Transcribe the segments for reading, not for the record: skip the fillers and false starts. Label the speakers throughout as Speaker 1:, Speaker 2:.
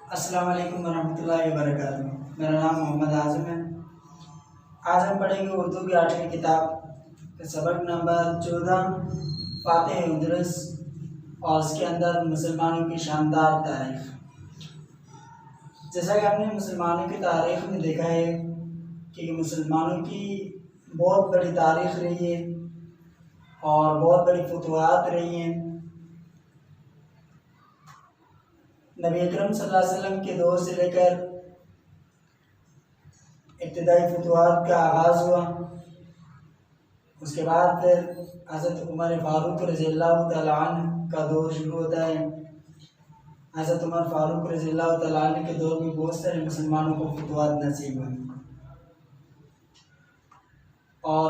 Speaker 1: अस्सलाम वालेकुम वरहमतुल्लाहि वबरकातुहू। मेरा नाम मोहम्मद आज़म है। आज हम पढ़ेंगे उर्दू की 8वीं किताब सबक नंबर 14 फ़ातिह उदरस और उसके अंदर मुसलमानों की शानदार तारीख़। जैसा कि हमने मुसलमानों की तारीख़ में देखा है कि मुसलमानों की बहुत बड़ी तारीख़ रही है और बहुत बड़ी फतवाहत रही हैं। नबी अकरम सल्लल्लाहु अलैहि वसल्लम के दौर से लेकर इब्तिदाई फतवाहत का आगाज़ हुआ। उसके बाद फिर हज़रत उमर फ़ारूक रज़ियल्लाहु तआला अन्हु का दौर शुरू होता है। हज़रत उमर फ़ारूक रज़ियल्लाहु तआला अन्हु के दौर में बहुत सारे मुसलमानों को फतवाहत नसीब हुई और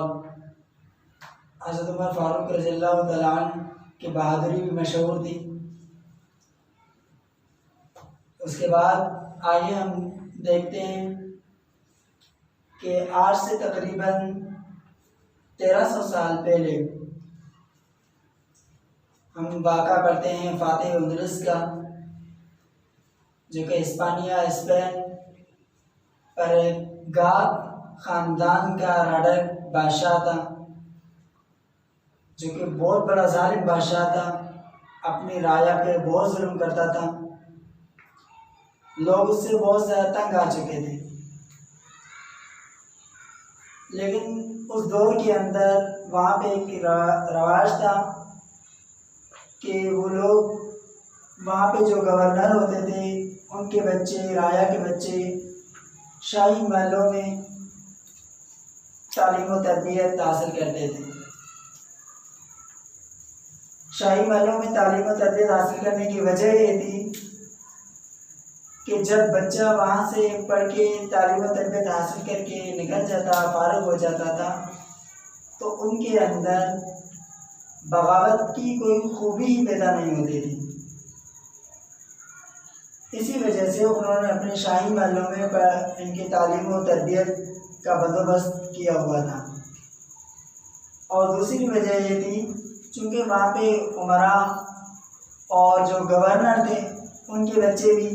Speaker 1: हज़रत उमर फ़ारूक रज़ियल्लाहु तआला अन्हु की बहादुरी भी मशहूर थी। उसके बाद आइए हम देखते हैं कि आज से तकरीबन 1300 साल पहले हम वाक़ा पढ़ते हैं फ़ातिह उदरस का, जो कि स्पेन पर गाद ख़ानदान का राडर बादशाह था, जो कि बहुत बड़ा जालिम बादशाह था। अपनी राया पे बहुत जुल्म करता था। लोग उससे बहुत ज़्यादा तंग आ चुके थे। लेकिन उस दौर के अंदर वहाँ पे एक रवाज था कि वो लोग वहाँ पे जो गवर्नर होते थे उनके बच्चे, राया के बच्चे शाही महलों में तालीम व तरबियत हासिल करते थे। शाही महलों में तालीम व तरबियत हासिल करने की वजह ये थी कि जब बच्चा वहाँ से पढ़ के तालीम व तरबियत हासिल करके निकल जाता, फारिग हो जाता था, तो उनके अंदर बगावत की कोई खूबी ही पैदा नहीं होती थी। इसी वजह से उन्होंने अपने शाही महलों में इनकी तालीम व तरबियत का बंदोबस्त किया हुआ था। और दूसरी वजह ये थी चूँकि वहाँ पे उमरा और जो गवर्नर थे उनके बच्चे भी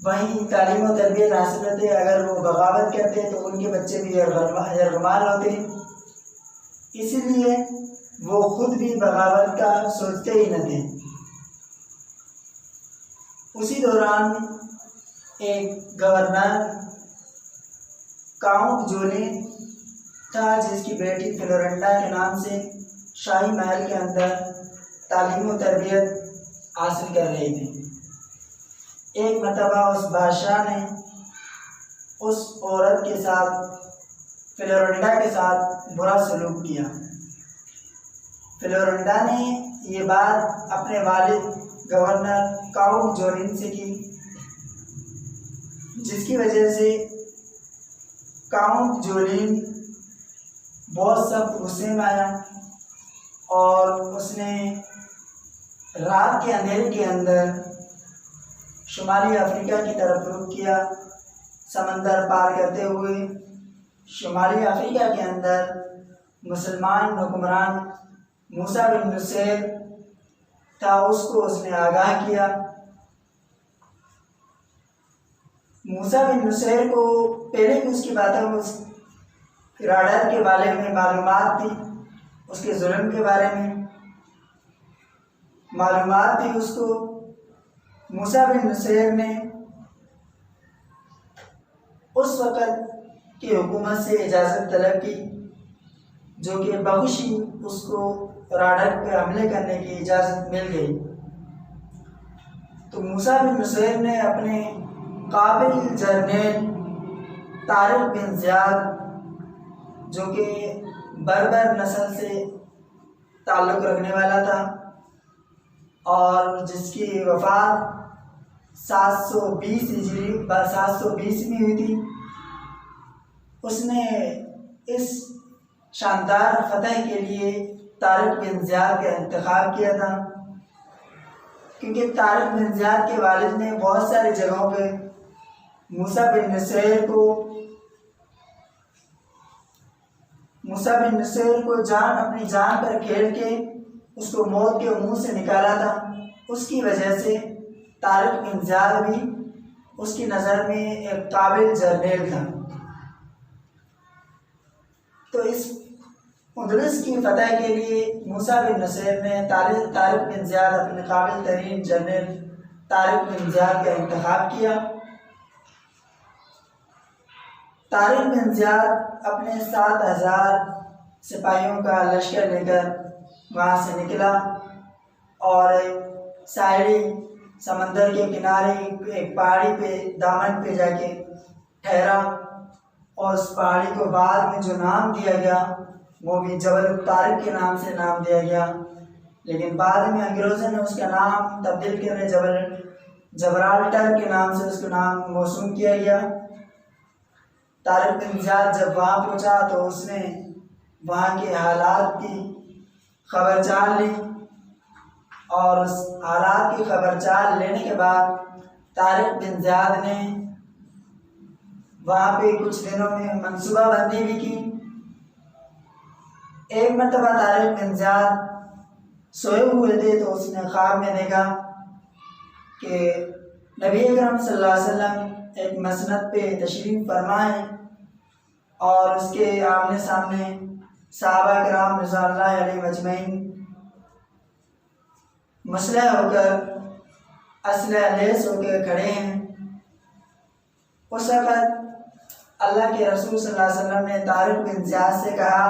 Speaker 1: वहीं तालीम व तरबियत हासिल करते। अगर वो बगावत करते तो उनके बच्चे भी यरगमाल होते, इसलिए वो खुद भी बगावत का सोचते ही न थे। उसी दौरान एक गवर्नर काउंट जोलिन था, जिसकी बेटी फ्लोरेंटा के नाम से शाही महल के अंदर तालीम व तरबियत हासिल कर रही थी। एक मरतबा उस बादशाह ने उस औरत के साथ, फ्लोरेंटा के साथ बुरा सलूक किया। फ्लोरेंटा ने ये बात अपने वालिद गवर्नर काउंट जोलिन से की, जिसकी वजह से काउंट जोलिन बहुत सख्त गुस्से में आया और उसने रात के अंधेरे के अंदर शुमाली अफ्रीका की तरफ रुख किया। समंदर पार करते हुए शुमाली अफ्रीका के अंदर मुसलमान हुक्मरान मूसा बिन नुसैर था, उसको उसने आगाह किया। मूसा बिन नुसैर को पहले भी उसकी बातें, उस राडर के बारे में मालूमात थी, उसके जुल्म के बारे में मालूमात थी उसको। मूसा बिन नुसैर ने उस वक़्त की हुकूमत से इजाज़त तलब की, जो कि बखुशी उसको राडर पे हमले करने की इजाज़त मिल गई। तो मूसा बिन नुसैर ने अपने काबिल जर्नैल तारिक बिन ज़ियाद, जो कि बर्बर नस्ल से ताल्लुक़ रखने वाला था और जिसकी वफ़ात 720 में हुई थी, उसने इस शानदार फतह के लिए तारिक बिन ज़ियाद का इंतखाब किया था, क्योंकि तारिक बिन ज़ियाद के वालिद ने बहुत सारी जगहों पे मूसा बिन नुसैर को अपनी जान पर खेल के उसको मौत के मुंह से निकाला था। उसकी वजह से तारिक बिन ज़ियाद भी उसकी नज़र में एक काबिल जर्नैल था। तो इस उंदलस की फतह के लिए मूसा बिन नसैर ने तारिक बिन ज़ियाद अपने काबिल तरीन जनरल तारिक बिन ज़ियाद का इंतखाब किया। तारिक बिन ज़ियाद अपने 7,000 सिपाहियों का लश्कर लेकर वहाँ से निकला और साहिली समंदर के किनारे एक पहाड़ी पे दामन पे जाके ठहरा और उस पहाड़ी को बाद में जो नाम दिया गया वो भी जबल तारिक के नाम से नाम दिया गया, लेकिन बाद में अंग्रेज़ों ने उसका नाम तब्दील करके जबराल्टर के नाम से उसका नाम मौसूम किया गया। तारिक बिन ज़ियाद जब वहाँ पहुँचा तो उसने वहाँ के हालात की खबर चाल ली और उस हालात की खबर चाल लेने के बाद तारिक बिन ज़ियाद ने वहाँ पे कुछ दिनों में मनसूबाबंदी भी की। एक मरतबा तारिक बिन ज़ियाद सोए हुए थे तो उसने ख्वाब में देखा कि नबी अकरम सल्लल्लाहु अलैहि वसल्लम एक मसनद पे तशरीफ़ फरमाए और उसके आमने सामने सहाबा किराम रिज़वानुल्लाहि अलैहिम अजमईन मुसल्लह होकर असलह लैस होकर खड़े हैं। उस वक़्त अल्लाह के रसूल सल्लल्लाहु अलैहि वसल्लम ने तारिक बिन ज़ियाद से कहा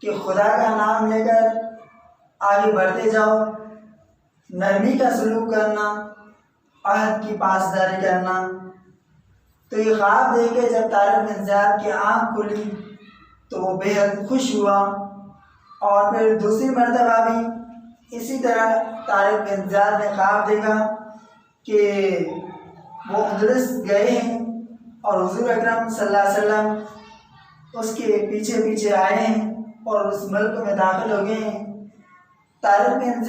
Speaker 1: कि खुदा का नाम लेकर आगे बढ़ते जाओ, नरमी का सलूक करना, अहद की पासदारी करना। तो ये ख्वाब देख के जब तारिक बिन ज़ियाद की आँख खुली तो वो बेहद खुश हुआ और फिर दूसरी मरतबा भी इसी तरह तारिक बिन ज़ियाद ने ख्वाब देखा कि वो उंदलस गए हैं और हुज़ूर अकरम सल्लल्लाहु अलैहि वसल्लम उसके पीछे पीछे आए हैं और उस मुल्क में दाखिल हो गए हैं। तारिक बिन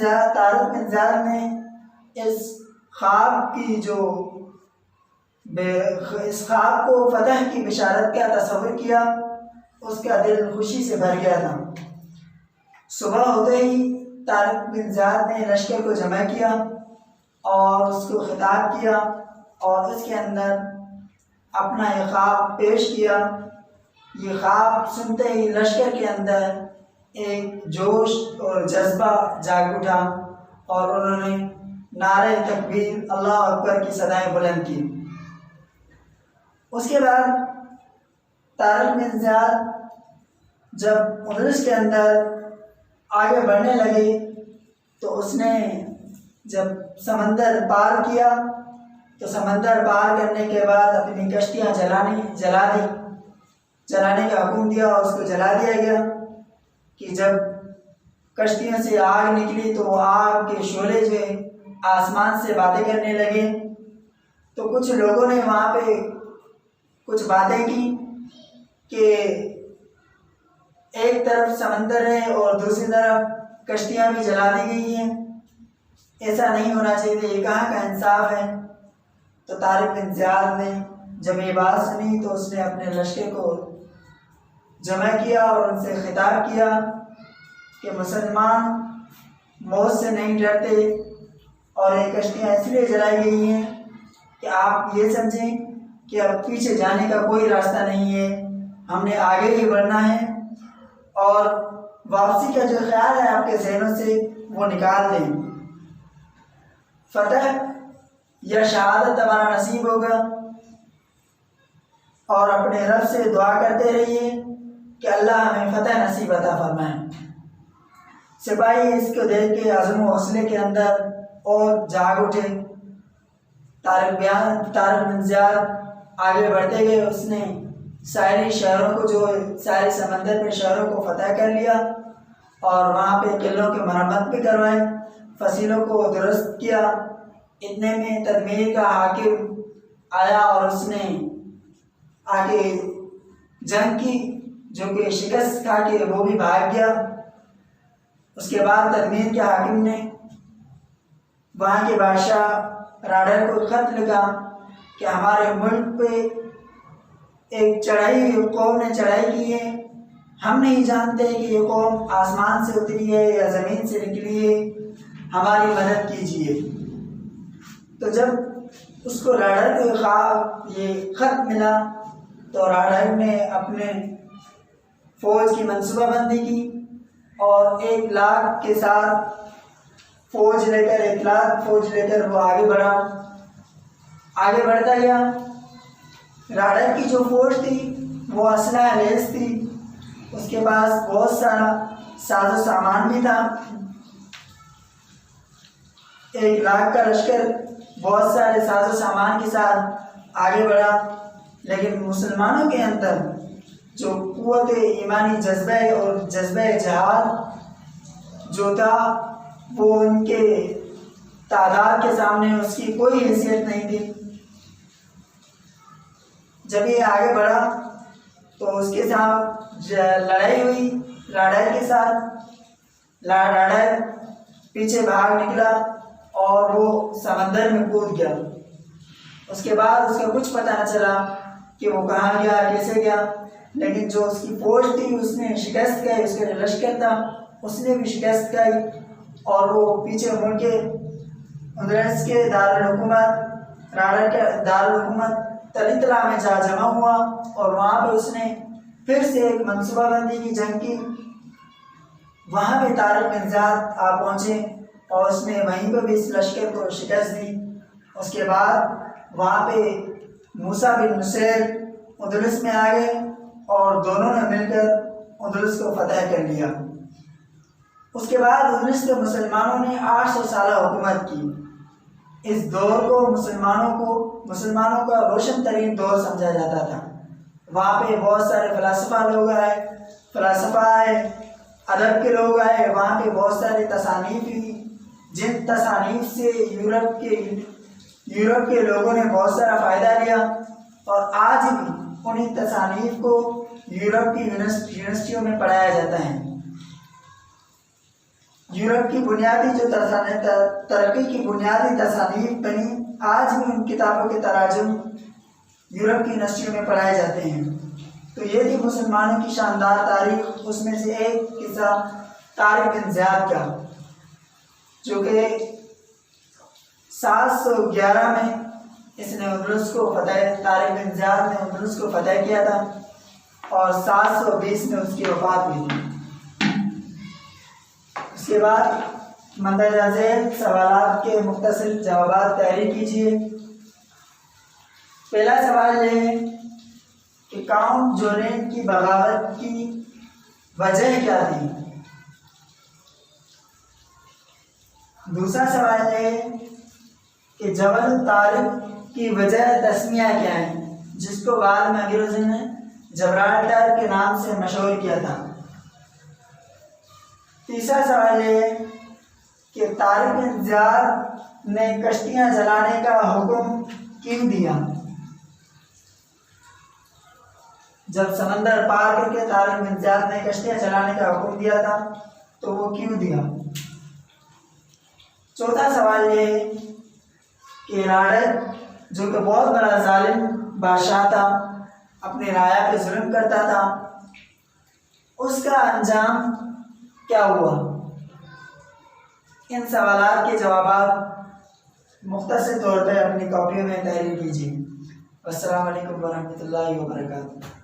Speaker 1: ज़ियाद ने इस ख्वाब की इस ख्वाब को फतह की बिशारत का तस्वुर किया, उसका दिल खुशी से भर गया था। सुबह होते ही तारिक बिन ज़ियाद ने लश्कर को जमा किया और उसको खिताब किया और उसके अंदर अपना ये ख्वाब पेश किया। ये ख्वाब सुनते ही लश्कर के अंदर एक जोश और जज्बा जाग उठा और उन्होंने नारे तकबीर अल्लाह अकबर की सदाएं बुलंद की। उसके बाद तारिक बिन ज़ियाद जब उंदलस के अंदर आगे बढ़ने लगे तो उसने जब समंदर पार किया तो समंदर पार करने के बाद अपनी कश्तियाँ जलाने का हुक्म दिया और उसको जला दिया गया कि जब कश्तियों से आग निकली तो वो आग के शोले जो है आसमान से बातें करने लगे। तो कुछ लोगों ने वहाँ पे कुछ बातें की कि एक तरफ समंदर है और दूसरी तरफ कश्तियाँ भी जला दी गई हैं, ऐसा नहीं होना चाहिए, ये कहाँ का इंसाफ है। तो तारिक बिन ज़ियाद ने जब ये बात सुनी तो उसने अपने लश्कर को जमा किया और उनसे खिताब किया कि मुसलमान मौत से नहीं डरते और ये कश्तियाँ इसलिए जलाई गई हैं कि आप ये समझें कि अब पीछे जाने का कोई रास्ता नहीं है, हमने आगे ही बढ़ना है और वापसी का जो ख्याल है आपके जहनों से वो निकाल दें। फतह या शहादत हमारा नसीब होगा और अपने रब से दुआ करते रहिए कि अल्लाह हमें फतह नसीब अता फरमाए। सिपाही इसको देख के अज़्म व हौसले के अंदर और जाग उठे। तारिक बिन ज़ियाद आगे बढ़ते गए, उसने सारी शहरों को जो सारे समंदर के शहरों को फतह कर लिया और वहाँ पे किलों की मरम्मत भी करवाई, फसीलों को दुरुस्त किया। इतने में तदमीर का हाकिम आया और उसने आगे जंग की, जो कि शिकस्त खा के वो भी भाग गया। उसके बाद तदमीर के हाकिम ने वहाँ के बादशाह राडर को ख़त लिखा कि हमारे मुल्क पे एक कौम ने चढ़ाई की है, हम नहीं जानते कि ये कौम आसमान से उतरी है या ज़मीन से निकली है, हमारी मदद कीजिए। तो जब उसको राडार को ये ख़त मिला तो राडार ने अपने फ़ौज की मंसूबाबंदी की और 1 लाख के साथ फ़ौज लेकर 1 लाख फ़ौज लेकर वो आगे बढ़ा। आगे बढ़ता गया। राडार की जो फ़ौज थी वो असलहा लैस थी, उसके पास बहुत सारा साजो सामान भी था। 1 लाख का लश्कर बहुत सारे साजो सामान के साथ आगे बढ़ा, लेकिन मुसलमानों के अंदर जो क़ुव्वत ईमानी जज्बा और जज्बा जिहाद जो था वो उनके तादाद के सामने उसकी कोई हैसियत नहीं थी। जब ये आगे बढ़ा तो उसके साथ लड़ाई हुई राडार के साथ। राडार पीछे भाग निकला और वो समंदर में कूद गया। उसके बाद उसका कुछ पता न चला कि वो कहाँ गया, कैसे गया, लेकिन जो उसकी फ़ौज थी उसने शिकस्त खाई, उसका जो लश्कर था उसने भी शिकस्त खाई और वो पीछे मुड़ के उंदरस के दारुल हुकूमत राडार के दारुल हुकूमत तलितला में जा जमा हुआ और वहाँ पे उसने फिर से एक मनसूबाबंदी की जंग की। वहाँ पे तारिक बिन ज़ियाद आ पहुँचे और उसने वहीं पर भी इस लश्कर को शिकस्त दी। उसके बाद वहाँ पे मूसा बिन नुसैर उंदलस में आ गए और दोनों ने मिलकर उंदलस को फतह कर लिया। उसके बाद उंदलस के मुसलमानों ने 800 साल हुकूमत की। इस दौर को मुसलमानों का रोशन तरीन दौर समझा जाता था। वहाँ पे बहुत सारे फ़लसफ़ा आए, अदब के लोग आए। वहाँ पे बहुत सारे तसानीफ़ हुई, जिन तसानीफ़ से यूरोप के लोगों ने बहुत सारा फ़ायदा लिया और आज भी उन्हीं तसानीफ़ को यूरोप की यूनिवर्सिटियों में पढ़ाया जाता है। यूरोप की बुनियादी जो तरक्की की बुनियादी तसानीफ़ बनी, आज भी उन किताबों के तराजुम यूरोप की यूनिवर्सिटियों में पढ़ाए जाते हैं। तो ये थी मुसलमानों की शानदार तारीख। उसमें से एक किस्सा तारिक बिन ज़ियाद का, जो कि 711 में इसने उंदलस को तारिक बिन ज़ियाद ने उंदलस को फतह किया था और 720 में उसकी वफ़ात हुई थी। उसके बाद मंदरजा झेल सवालात के मुख्तसर जवाब तहरीर कीजिए। पहला सवाल ये है कि काउंट जोनेन की बगावत की वजह क्या थी। दूसरा सवाल ये है कि जबल तारिक की वजह तस्मिया क्या है, जिसको बाद में अंग्रेज़ों ने जबराल्टर के नाम से मशहूर किया था। तीसरा सवाल ये है कि तारिक बिन ज़ियाद ने कश्तियाँ जलाने का हुक्म क्यों दिया। जब समंदर पार करके तारिक बिन ज़ियाद ने कश्तियाँ जलाने का हुक्म दिया था तो वो क्यों दिया। चौथा सवाल ये है कि राडार जो कि बहुत बड़ा जालिम बादशाह था, अपने राया पे जुल्म करता था, उसका अंजाम क्या हुआ। इन सवालात के जवाब मुख्तसर तौर पर अपनी कॉपियों में तहरीर कीजिए। अस्सलाम वालेकुम वरहमतुल्लाहि वबरकातुहू।